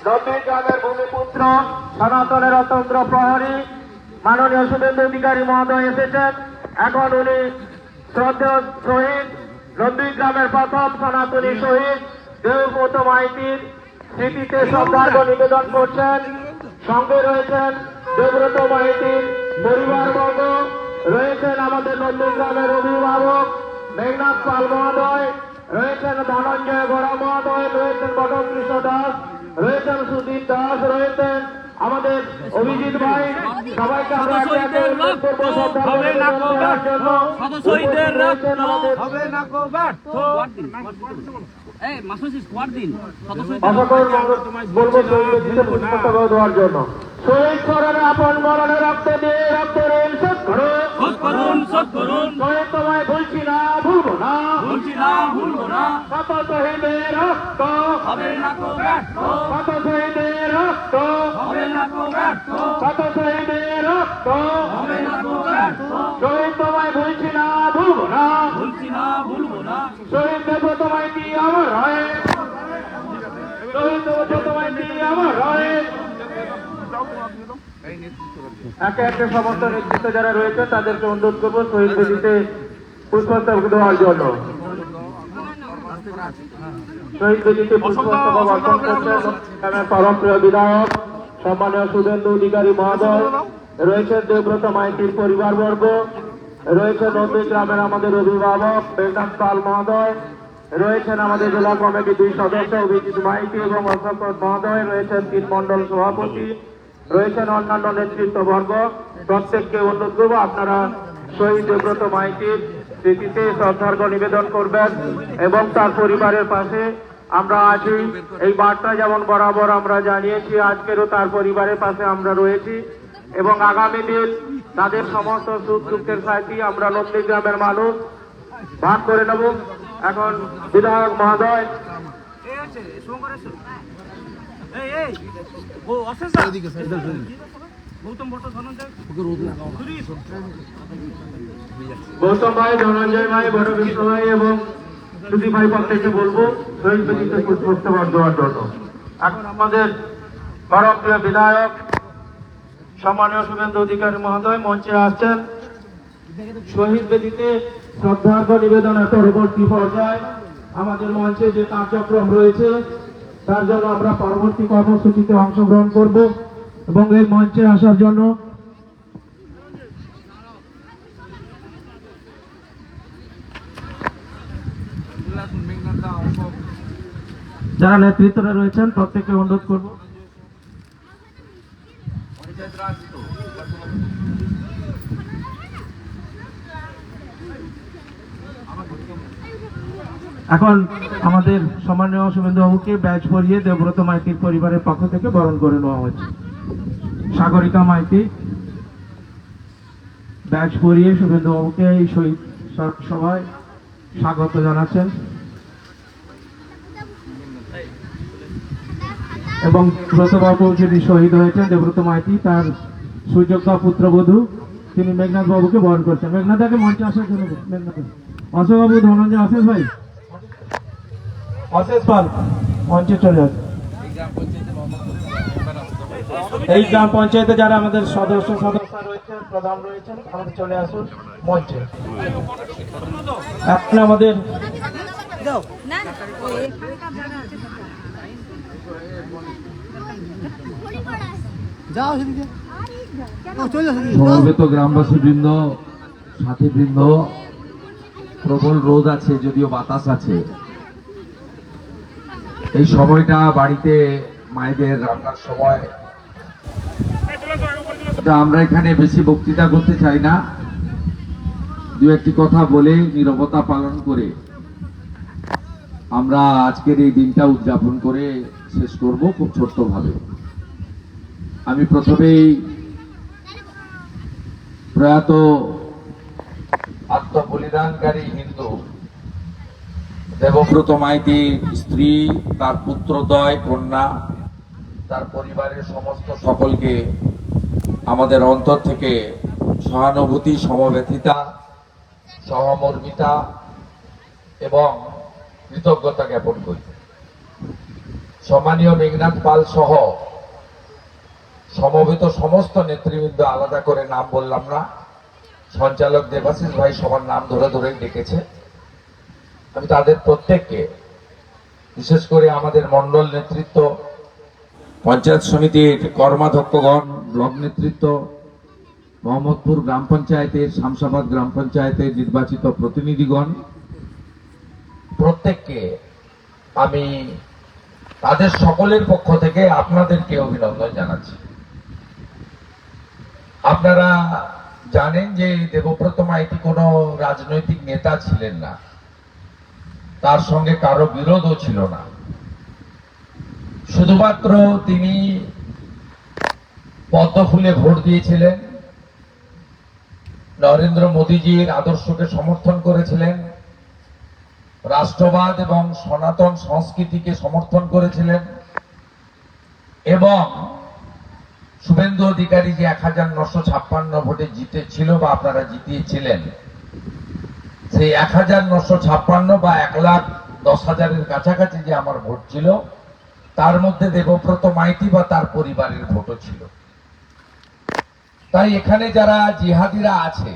নন্দীগ্রামের ভূমিপুত্র সনাতনের অতন্ত্র প্রহরী মাননীয় শুভেন্দু অধিকারী মহোদয় এসেছেন। এখন উনি শ্রদ্ধেয় শহীদ নন্দীগ্রামের প্রথম সনাতনী শহীদ দেবব্রত মাইতির স্মৃতিতে শ্রদ্ধার্ঘ নিবেদন করছেন। সঙ্গে রয়েছেন দেবব্রত মাইতির পরিবারবর্গ, রয়েছেন আমাদের নন্দীগ্রামের অভিভাবক মেঘনাথ পাল মহোদয়, রয়েছেন ধনঞ্জয় গোড়া মহোদয়, রয়েছেন বটকৃষ্ণ দাস, রয়েছেন সুদীপ দাস, রয়েছেন আমাদের অভিজিৎ ভাই। সবাইকে আমরা দেওয়ার জন্য শহীদ স্মরণে আপন মরণে রক্ত দিয়ে রক্তের শোধ করুন, শহীদ তোমায় ভুলছি না, ভুলবো না, কত শহীদের রক্ত হবে না কো ব্যর্থ, কত শহীদের রক্ত হবে না কো ব্যর্থ, কত শহীদের রক্ত হবে না কো ব্যর্থ, শহীদ তোমায় ভুলছি না, ভুলবো না, শহীদ দেব তোমায় কি আমার হয়, শহীদ দেব তোমায় কি আমার হয়। একে একে সমস্ত নেতৃত্ব যারা রয়েছে তাদেরকে অনুরোধ করবো শহীদ বেদিতে পুষ্পস্তবক দেওয়ার জন্য। শহীদ বেদিতে পুষ্পস্তবক অর্পণ করছেন পরম প্রিয় বিধায়ক সম্মানীয় শুভেন্দু অধিকারী মহোদয়, রয়েছেন দেবব্রত মাইতির পরিবারবর্গ, রয়েছেন নন্দীগ্রামের আমাদের অভিভাবক মেঘনাথ পাল মহোদয়, রয়েছেন আমাদের জেলা কমিটির 2 সদস্য অভিজিৎ মাইতি এবং অশোক মহোদয়, রয়েছেন 3 মন্ডল সভাপতি, রয়েছেন অন্যান্য নেতৃত্ববর্গ। প্রত্যেককে অনুরোধ করবো আপনারা শহীদ দেবব্রত মাইতির স্মৃতিতে শ্রদ্ধার্ঘ্য নিবেদন করবেন এবং তার পরিবারের পাশে আমরা আছি। এই বার্তা যেমন বরাবর আমরা জানিয়েছি, আজকেরও তার পরিবারের পাশে আমরা রয়েছি এবং আগামী দিন তাদের সমস্ত সুখ দুঃখের সাথে আমরা নন্দীগ্রামের মানুষ ভাগ করে নেব। এখন বিধায়ক মহোদয় গৌতম ভাই, ধনঞ্জয় ভাই, বটকৃষ্ণ ভাই এবং সুদীপ ভাই প্রত্যেককে বলবো শহীদ বেদিতে পুষ্পস্তবক দেওয়ার জন্য। এখন আমাদের পরম প্রিয় বিধায়ক সম্মানীয় শুভেন্দু অধিকারী মহোদয় মঞ্চে আসছেন। শহীদ বেদিতে শ্রদ্ধার্ঘ্য নিবেদনের পরবর্তী পর্যায়ে আমাদের মঞ্চে যে কার্যক্রম রয়েছে তার জন্য আমরা পরবর্তী কর্মসূচিতে অংশগ্রহণ করব এবং এই মঞ্চে আসার জন্য যারা নেতৃত্বরা রয়েছেন প্রত্যেককে অনুরোধ করব। এখন আমাদের সম্মানীয় শুভেন্দু বাবুকে ব্যাচ পরিয়ে দেবব্রত মাইতির পরিবারের পক্ষ থেকে বরণ করে নেওয়া হয়েছে। সাগরিকা মাইতি ব্যাচ পরিয়ে শুভেন্দু বাবুকে এই শহীদ সভায় স্বাগত জানাচ্ছেন এবং ব্রতবাবু যিনি শহীদ হয়েছেন দেবব্রত মাইতি তার সুযোগ্য পুত্রবধূ তিনি মেঘনাথ বাবুকে বরণ করছেন। মেঘনাথকে মঞ্চে আসার জন্য মেঘনাথ অশোক বাবু, ধনঞ্জয়, অশেষ ভাই, অশেষ পাল মঞ্চে চলে আসে। এই গ্রাম পঞ্চায়েতে যারা আমাদের সদস্য রয়েছেন, প্রধান রয়েছেন, আমাদের চলে আসুন মঞ্চে। এখন আমাদের সমবেত গ্রামবাসী বৃন্দ, সাথী বৃন্দ, প্রবল রোদ আছে যদিও বাতাস আছে। এই সময়টা বাড়িতে মায়েদের রান্নার সময়। আমরা এখানে বেশি বক্তৃতা করতে চাই না, 2-1টি কথা বলে নীরবতা পালন করে আমরা আজকের এই দিনটা উদযাপন করে শেষ করব খুব ছোট্ট ভাবে। আমি প্রথমেই প্রয়াত আত্মবলিদানকারী হিন্দু দেবব্রত মাইতি স্ত্রী, তার পুত্রদ্বয়, কন্যা, তার পরিবারের সমস্ত সকলকে আমাদের অন্তর থেকে সহানুভূতি, সমবেথিতা, সহমর্মিতা এবং কৃতজ্ঞতা জ্ঞাপন করি। সম্মানীয় মেঘনাথ পাল সহ সমবেত সমস্ত নেতৃবৃন্দ, আলাদা করে নাম বললাম না, সঞ্চালক দেবাশিস ভাই সবার নাম ধরে ধরেই ডেকেছে। আমি তাদের প্রত্যেককে, বিশেষ করে আমাদের মন্ডল নেতৃত্ব, পঞ্চায়েত সমিতির কর্মাধ্যক্ষগণ, ব্লক নেতৃত্ব, মোহাম্মদপুর গ্রাম পঞ্চায়েতের, শামসাবাদ গ্রাম পঞ্চায়েতের নির্বাচিত প্রতিনিধিগণ, প্রত্যেককে আমি তাদের সকলের পক্ষ থেকে আপনাদেরকে অভিনন্দন জানাচ্ছি। আপনারা জানেন যে দেবব্রত মাইতি কোনো রাজনৈতিক নেতা ছিলেন না, তার সঙ্গে কারো বিরোধও ছিল না। শুধুমাত্র তিনি পদ্ম ফুলে ভোট দিয়েছিলেন, নরেন্দ্র মোদীজির আদর্শকে সমর্থন করেছিলেন, রাষ্ট্রবাদ এবং সনাতন সংস্কৃতিকে সমর্থন করেছিলেন, এবং শুভেন্দু অধিকারী যে 1956 ভোটে জিতেছিল বা আপনারা জিতিয়েছিলেন, সেই 1956 বা 1,10,000-এর কাছাকাছি যে আমার ভোট ছিল, তার মধ্যে দেবব্রত মাইতি বা তার পরিবারের ভোটও ছিল। তাই এখানে যারা জিহাদিরা আছে,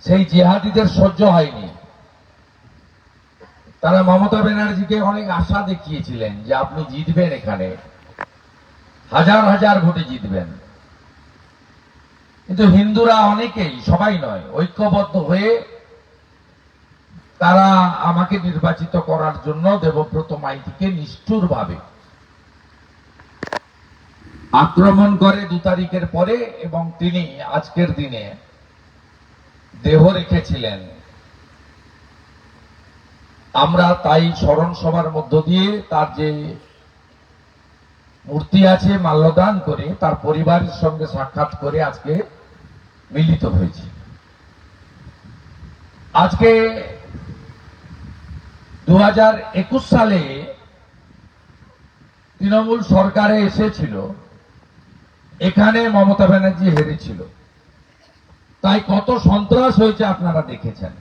সেই জিহাদিদের সহ্য হয়নি। তারা মমতা ব্যানার্জিকে অনেক আশা দেখিয়েছিলেন যে আপনি জিতবেন, এখানে হাজার হাজার ভোটে জিতবেন। কিন্তু হিন্দুরা অনেকেই, সবাই নয়, ঐক্যবদ্ধ হয়ে তারা আমাকে নির্বাচিত করার জন্য দেবব্রত মাইতিকে নিষ্ঠুরভাবে আক্রমণ করে 2 তারিখের পরে, এবং তিনি আজকের দিনে দেহ রেখেছিলেন। আমরা তাই স্মরণ সভার মধ্য দিয়ে তার যে মূর্তি আছে মাল্যদান করে তার পরিবারের সঙ্গে সাক্ষাৎ করে আজকে মিলিত হয়েছি। আজকে 2021 সালে তৃণমূল সরকারে এসেছিল, এখানে মমতা ব্যানার্জি হেরেছিল, তাই কত সন্ত্রাস হয়েছে আপনারা দেখেছেন।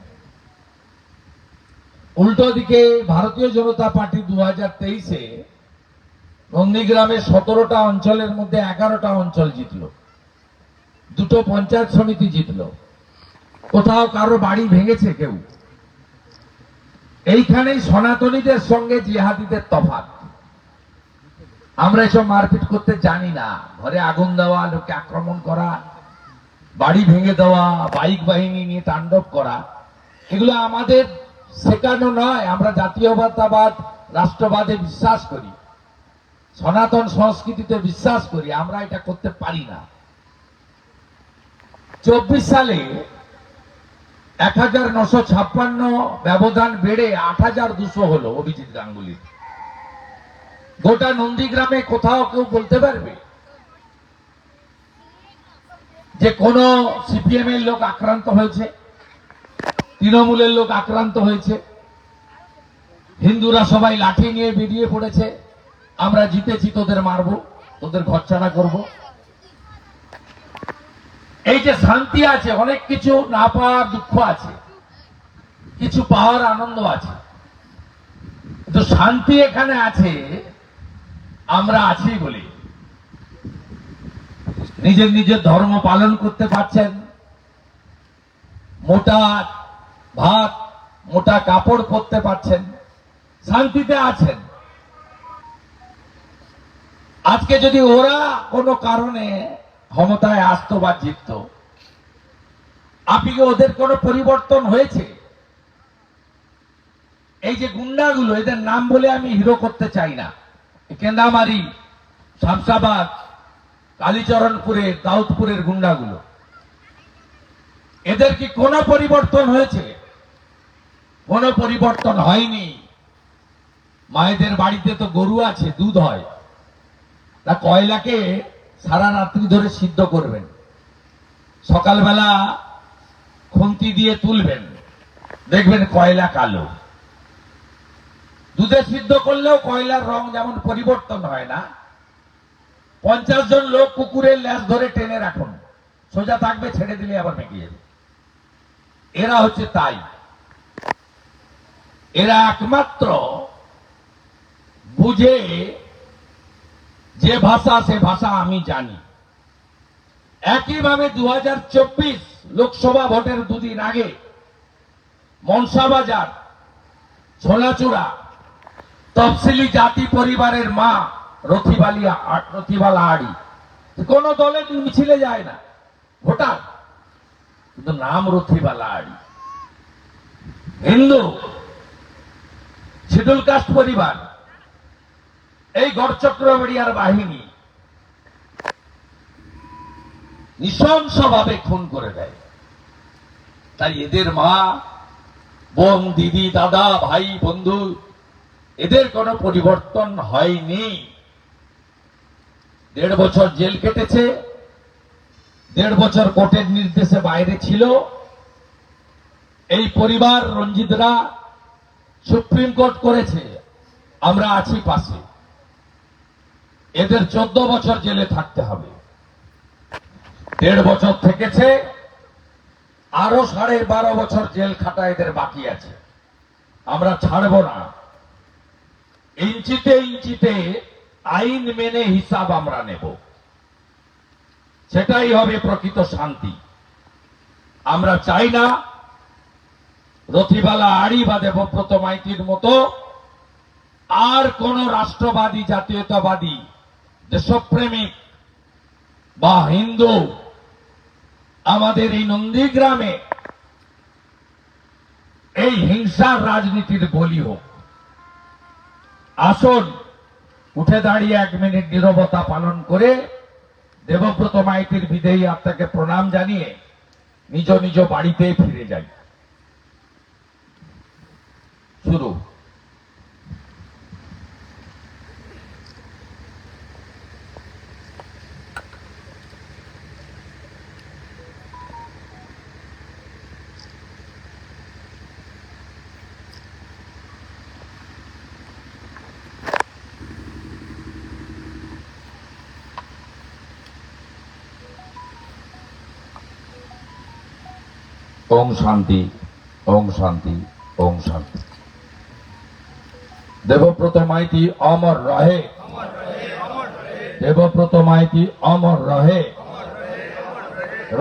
উল্টো দিকে ভারতীয় জনতা পার্টি 2023-এ নন্দীগ্রামে 17টা অঞ্চলের মধ্যে 11টা অঞ্চল জিতল, 2টো পঞ্চায়েত সমিতি জিতল, কোথাও কারো বাড়ি ভেঙেছে কেউ। এইখানেই সনাতনীদের সঙ্গে জিহাদিদের তফাৎ। আমরা এসব মারপিট করতে জানি না, ঘরে আগুন দেওয়া, লোকে আক্রমণ করা, বাড়ি ভেঙে দেওয়া, বাইক বাহিনী নিয়ে তাণ্ডব করা, এগুলো আমাদের শেখানো নয়। আমরা জাতীয়তাবাদ, রাষ্ট্রবাদে বিশ্বাস করি, সনাতন সংস্কৃতিতে বিশ্বাস করি, আমরা এটা করতে পারি না। 24 সালে 1956 ব্যবধান বেড়ে 8,200 হলো অভিজিৎ গাঙ্গুলির। গোটা নন্দীগ্রামে কোথাও কেউ বলতে পারবে যে কোন সিপিএম এর লোক আক্রান্ত হয়েছে, তৃণমূলের লোক আক্রান্ত হয়েছে? হিন্দুরা সবাই লাঠি নিয়ে বেরিয়ে পড়েছে, আমরা জিতেছি, তোদের মারবো, তোদের ঘরছাড়া করব। এই যে শান্তি আছে, অনেক কিছু না পাওয়ার দুঃখ আছে, কিছু পাওয়ার আনন্দ আছে, তো শান্তি এখানে আছে, আমরা আছি বলে। নিজের নিজের ধর্ম পালন করতে পারছেন, মোটা ভাত, মোটা কাপড় পরতে পারছেন, শান্তিতে আছেন। আজকে যদি ওরা কোনো কারণে ক্ষমতায় আসতো বা জিতত, আপনি কি ওদের কোনো পরিবর্তন হয়েছে? এই যে গুন্ডাগুলো, এদের নাম বলে আমি হিরো করতে চাই না, কেন্দামারি, শামসাবাদ, কালীচরণপুরের, দাউদপুরের গুন্ডাগুলো, এদের কি কোনো পরিবর্তন হয়েছে? কোনো পরিবর্তন হয়নি। মায়েদের বাড়িতে তো গরু আছে, দুধ হয়, তা কয়লাকে সারা রাত্রি ধরে সিদ্ধ করবেন, সকালবেলা খুন্তি দিয়ে তুলবেন, দেখবেন কয়লা কালো। দুধে সিদ্ধ করলেও কয়লার রং যেমন পরিবর্তন হয় না, 50 জন লোক কুকুরের ল্যাজ ধরে টেনে রাখুন, সোজা থাকবে, ছেড়ে দিলে আবার মেকে যাবে। এরা হচ্ছে তাই, এরা একমাত্র বুঝে যে ভাষা সে ভাষা আমি জানি। একইভাবে 2024 লোকসভা ভোটের দুদিন আগে মনসাবাজার ছোলাচূড়া তফসিলি জাতি পরিবারের মা রথিবালা আড়ি কোন দলে মিছিলে যায় না, ভোটার, কিন্তু নাম রথিবালা আড়ি, হিন্দু শিডিউল কাস্ট পরিবার, এই গড়চক্রবাড়িয়ার বাহিনী নৃশংসভাবে খুন করে দেয়। তাই এদের মা বোন, দিদি, দাদা, ভাই, বন্ধু, এদের কোনো পরিবর্তন হয়নি। 1.5 বছর জেল কেটেছে, 1.5 বছর কোর্টের নির্দেশে বাইরে ছিল। এই পরিবার রঞ্জিতরা সুপ্রিম কোর্ট করেছে, আমরা আছি পাশে। এদের 14 বছর জেলে থাকতে হবে। 1.5 বছর থেকেছে, আরো 12.5 বছর জেল খাটা এদের বাকি আছে। আমরা ছাড়ব না। ইঞ্চিতে ইঞ্চিতে আইন মেনে হিসাব আমরা নেব, সেটাই হবে প্রকৃত শান্তি। আমরা চাই না রথিবালা আড়ি বা দেবব্রত মাইতির মতো আর কোন রাষ্ট্রবাদী, জাতীয়তাবাদী, দেশপ্রেমিক বা হিন্দু আমাদের এই নন্দীগ্রামে এই হিংসার রাজনীতির বলি হোক। আসুন উঠে দাঁড়িয়ে 1 মিনিট নীরবতা পালন করে দেবব্রত মাইতির বিদেয়ী আত্মাকে প্রণাম জানিয়ে নিজ নিজ বাড়িতে ফিরে যাই। শুরু। ওম শান্তি, ওম শান্তি, ওম শান্তি। দেবব্রত মাইতি অমর রহে, দেবব্রত মাইতি অমর রহে।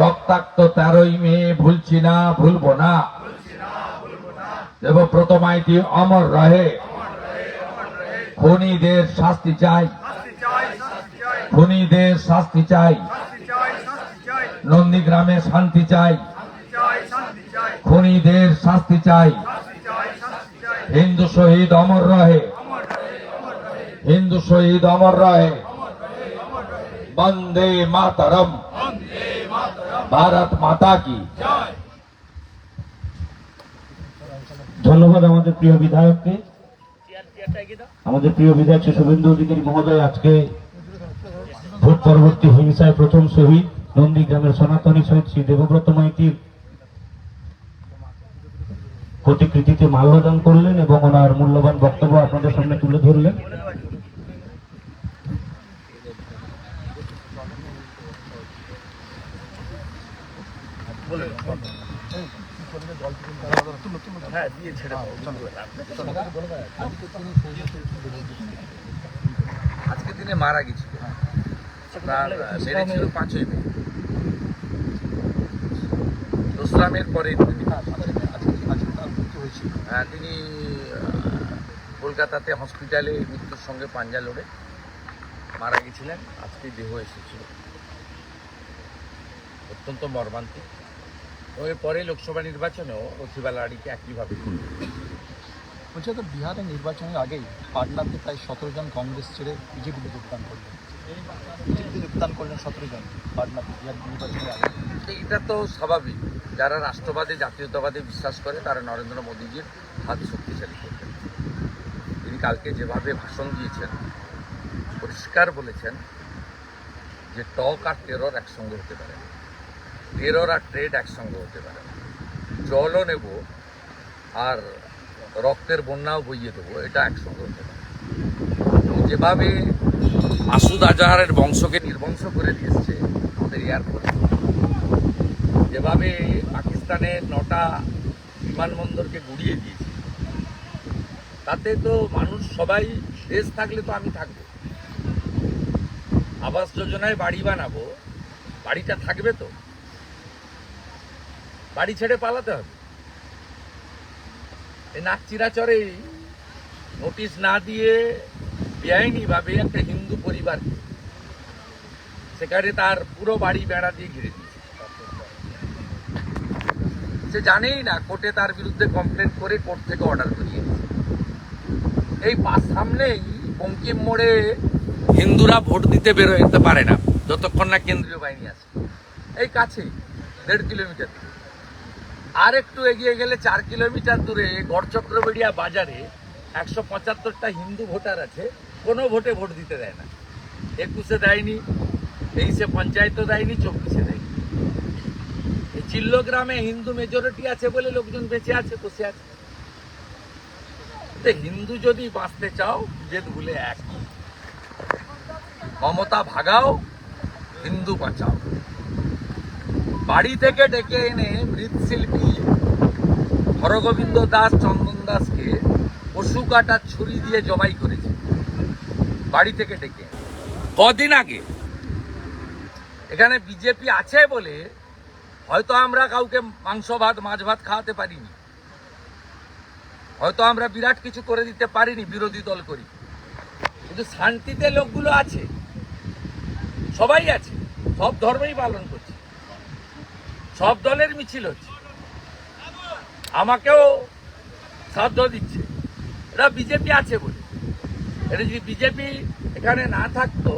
রক্তাক্ত 13ই মে ভুলছি না, ভুলবো না। দেবব্রত মাইতি অমর রহে। খুনিদের শাস্তি চাই, খুনিদের শাস্তি চাই। নন্দীগ্রামে শান্তি চাই, খুনিদের শাস্তি চাই। হিন্দু শহীদ অমর রহে, হিন্দু শহীদ অমর রহে। বন্দে মাতরম, ভারত মাতা কি। ধন্যবাদ আমাদের প্রিয় বিধায়ককে। আমাদের প্রিয় বিধায়ক শ্রী শুভেন্দু অধিকারী মহোদয় আজকে ভোট পরবর্তী হিংসায় প্রথম শহীদ নন্দীগ্রামের সনাতনী শহীদ শ্রী দেবব্রত মাইতির প্রতিকৃতিতে মাল্যদান করলেন এবং ওনার মূল্যবান বক্তব্য আপনাদের সামনে তুলে ধরলেন। আজকে দিনে মারা গেছিল, তার মেরেছিল 5ই মে। দোসরামের পরে তিনি কলকাতাতে হসপিটালে মৃত্যুর সঙ্গে পাঞ্জা লড়ে মারা গেছিলেন। আজকে দেহ এসেছিল, অত্যন্ত মর্মান্তিক। এর পরে লোকসভা নির্বাচনেও রথিবালা আড়িকে একইভাবে বলছে তো বিহারের নির্বাচনের আগেই পাটনাতে প্রায় 17 জন কংগ্রেস ছেড়ে বিজেপিতে যোগদান করলেন। বিজেপিতে যোগদান করলেন 17 জন পাটনাতে বিহার নির্বাচনের আগে। এটা তো স্বাভাবিক। যারা রাষ্ট্রবাদী, জাতীয়তাবাদে বিশ্বাস করে তারা নরেন্দ্র মোদীজির হাত শক্তিশালী করবেন। তিনি কালকে যেভাবে ভাষণ দিয়েছেন, পরিষ্কার বলেছেন যে টক আর টেরর একসঙ্গে হতে পারে না, টেরর আর ট্রেড একসঙ্গে হতে পারে না। জলও নেব আর রক্তের বন্যাও বইয়ে দেবো, এটা একসঙ্গে হতে পারে। যেভাবে মাসুদ আজহারের বংশকে নির্বংশ করে দিয়েছে আমাদের এয়ারপোর্ট, যেভাবে পাকিস্তানের 9টা বিমানবন্দরকে গুড়িয়ে দিয়েছে, তাতে তো মানুষ সবাই দেশ থাকলে তো আমি থাকবো। আবাস যোজনায় বাড়ি বানাবো, বাড়িটা থাকবে তো? বাড়ি ছেড়ে পালাতে হবে। এই নাকচিরাচরে নোটিশ না দিয়ে বেআইনি ভাবে একটা হিন্দু পরিবারকে সেখানে তার পুরো বাড়ি বেড়া দিয়ে ঘিরে দিয়েছে। সে জানেই না কোর্টে তার বিরুদ্ধে কমপ্লেন করে কোর্ট থেকে অর্ডার করিয়ে দিয়েছে। এই সামনেই বঙ্কিম মোড়ে হিন্দুরা ভোট দিতে বেরোতে পারে না যতক্ষণ না কেন্দ্রীয় বাহিনী আছে। এই কাছেই 1.5 কিলোমিটার। আর একটু এগিয়ে গেলে 4 কিলোমিটার দূরে গড়চক্রবেড়িয়া বাজারে 175টা হিন্দু ভোটার আছে, কোনো ভোটে ভোট দিতে দেয় না। 21-এ দেয়নি, 23-এ পঞ্চায়েতও দেয়নি, 24-এ দেয়নি। এই চিল্লো গ্রামে হিন্দু মেজরিটি আছে বলে লোকজন বেঁচে আছে, বসে আছে। হিন্দু যদি বাঁচতে চাও জেদ ভুলে এক, মমতা ভাগাও, হিন্দু বাঁচাও। বাড়ি থেকে ডেকে এনে মৃৎশিল্পী হরগোবিন্দ দাস, চন্দন দাসকে পশু কাটার ছুরি দিয়ে জবাই করেছে বাড়ি থেকে ডেকে। কদিন আগে এখানে বিজেপি আছে বলে হয়তো আমরা কাউকে মাংস ভাত, মাছ ভাত খাওয়াতে পারিনি, হয়তো আমরা বিরাট কিছু করে দিতে পারিনি, বিরোধী দল করি, কিন্তু শান্তিতে লোকগুলো আছে, সবাই আছে, সব ধর্মই পালন করছে, সব দলের মিছিল হচ্ছে, আমাকেও সাধ্য দিচ্ছে। এটা বিজেপি আছে বলে। এটা যদি বিজেপি এখানে না থাকতো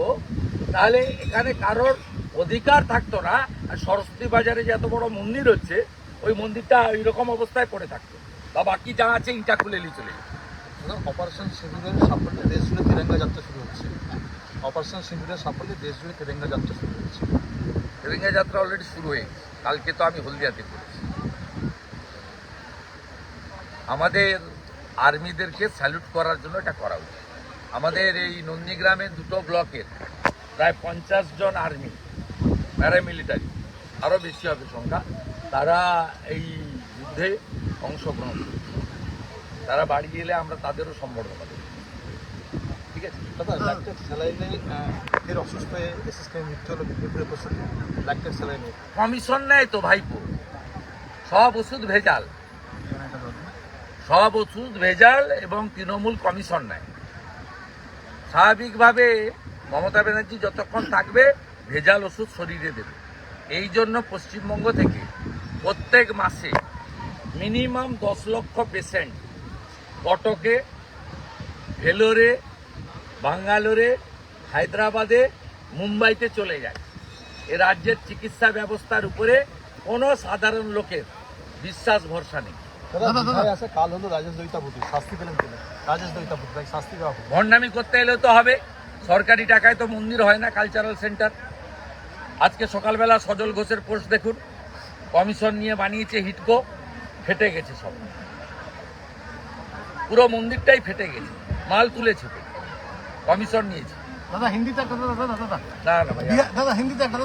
তাহলে এখানে কারোর অধিকার থাকতো না। আর সরস্বতী বাজারে যে এত বড় মন্দির হচ্ছে, ওই মন্দিরটা ওইরকম অবস্থায় পড়ে থাকতো, বা বাকি যা আছে ইটা খুলে নিয়ে চলে যেত। অপারেশন সিঁদুরের সাফল্যে দেশ জুড়ে তিরঙ্গা যাত্রা শুরু হচ্ছে। অপারেশন সিঁদুরের সাফল্যে দেশ জুড়ে তিরঙ্গা যাত্রা শুরু হচ্ছে। তিরঙ্গা যাত্রা অলরেডি শুরু হয়ে গেছে, কালকে তো আমি হলদিয়াতে করেছি। আমাদের আর্মিদেরকে স্যালুট করার জন্য এটা করা উচিত। আমাদের এই নন্দীগ্রামের 2টো ব্লকের প্রায় 50 জন আর্মি, প্যারামিলিটারি, আরও বেশি হবে সংখ্যা, তারা এই যুদ্ধে অংশগ্রহণ করছে। তারা বাড়ি গেলে আমরা তাদেরও সম্বর্ধনা দেব। ঠিক আছে দাদা, ল্যাকটেড স্যালাইনে ফের অসুস্থ হয়ে এসএসকে মৃত্যু হলো মেদিনীপুরের প্রসূতি। ল্যাকটেড স্যালাইনে কমিশন নেয় তো ভাইপো, সব ওষুধ ভেজাল, সব ওষুধ ভেজাল, এবং তৃণমূল কমিশন নেয়। স্বাভাবিকভাবে মমতা ব্যানার্জি যতক্ষণ থাকবে ভেজাল ওষুধ শরীরে দেবে। এই জন্য পশ্চিমবঙ্গ থেকে প্রত্যেক মাসে মিনিমাম 10 লক্ষ পেশেন্ট কটকে, ভেলোরে, ব্যাঙ্গালোরে, হায়দ্রাবাদে, মুম্বাইতে চলে যায়। এ রাজ্যের চিকিৎসা ব্যবস্থার উপরে কোনো সাধারণ লোকের বিশ্বাস ভরসা নেই। আছে কাল হলো রাজেশ দৈতাপতি, শাস্তি পেলেন কেন? রাজেশ দৈতাপতি তাই শাস্তি দেওয়া হবে। ভণ্ডামি করতে এলে তো হবে। সরকারি টাকায় তো মন্দির হয় না, কালচারাল সেন্টার। আজকে সকালবেলা সজল ঘোষের পোস্ট দেখুন, কমিশন নিয়ে বানিয়েছে হিটকো, ফেটে গেছে সব, পুরো মন্দিরটাই ফেটে গেছে, মাল তুলেছে, কমিশন নিয়েছে। দাদা হিন্দিতে একটা দাদা না না ভাই, দাদা হিন্দিতে একটা